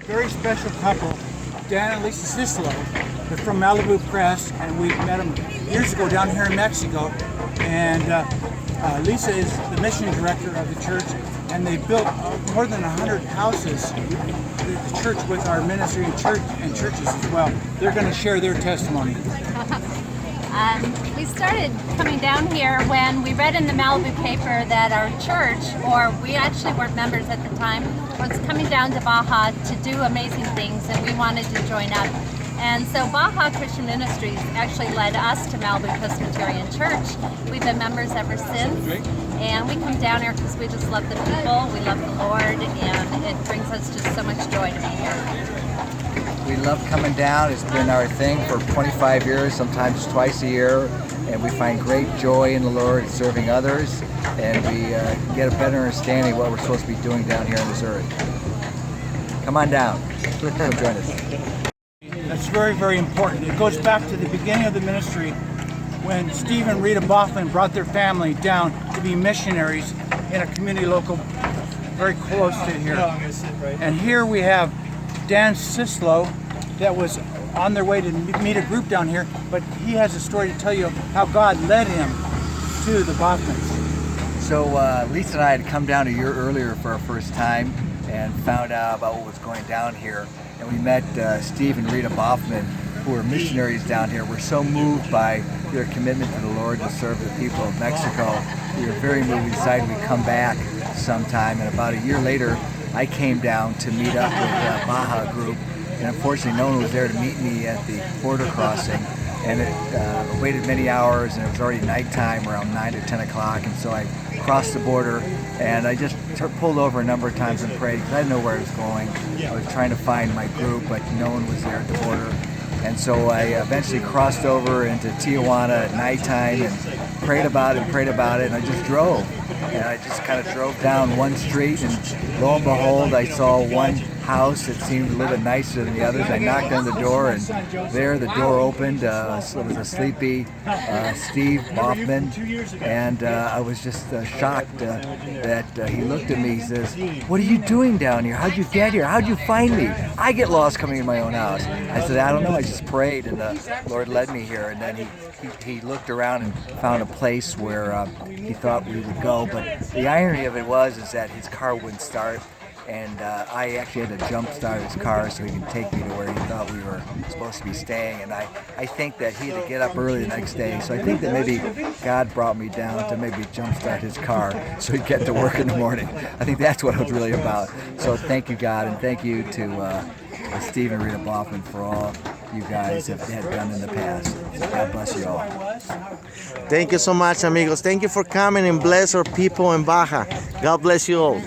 very special couple, Dan and Lisa Sislo. They're from Malibu Press, and we met them years ago down here in Mexico. And Lisa is the mission director of the church, and they built more than 100 houses, the church, with our ministry and churches as well. They're going to share their testimony. We started coming down here when we read in the Malibu paper that our church, or we actually weren't members at the time, was coming down to Baja to do amazing things, and we wanted to join up. And so Baja Christian Ministries actually led us to Malibu Presbyterian Church. We've been members ever since, and we come down here because we just love the people, we love the Lord, and it brings us just so much joy to be here. We love coming down. It's been our thing for 25 years, sometimes twice a year, and we find great joy in the Lord serving others, and we get a better understanding of what we're supposed to be doing down here on this earth. Come on down. Come join us. That's very, very important. It goes back to the beginning of the ministry when Steve and Rita Boffman brought their family down to be missionaries in a community local very close to here. And here we have Dan Sislo that was on their way to meet a group down here, but he has a story to tell you how God led him to the Boffmans. So Lisa and I had come down a year earlier for our first time and found out about what was going down here. And we met Steve and Rita Boffman, who were missionaries down here. We're so moved by their commitment to the Lord to serve the people of Mexico. We were very moved. We decided we'd come back sometime. And about a year later, I came down to meet up with the Baja group. And unfortunately, no one was there to meet me at the border crossing. And it waited many hours, and it was already nighttime, around 9 or 10 o'clock. And so I crossed the border, and I just pulled over a number of times and prayed because I didn't know where I was going. I was trying to find my group, but no one was there at the border. And so I eventually crossed over into Tijuana at nighttime and prayed about it, and I just drove. And I just kind of drove down one street, and lo and behold, I saw one house that seemed a little bit nicer than the others. I knocked on the door, and there the door opened. It was a sleepy Steve Boffman, and I was just shocked that he looked at me. He says, "What are you doing down here? How'd you get here? How'd you find me? I get lost coming in my own house." I said, "I don't know. I just prayed, and the Lord led me here." And then he looked around and found a place where he thought we would go. But the irony of it is that his car wouldn't start. And I actually had to jump start his car so he could take me to where he thought we were supposed to be staying. And I think that he had to get up early the next day. So I think that maybe God brought me down to maybe jump start his car so he'd get to work in the morning. I think that's what it was really about. So thank you, God, and thank you to Steve and Rita Boffman for all you guys have done in the past. God bless you all. Thank you so much, amigos. Thank you for coming and bless our people in Baja. God bless you all.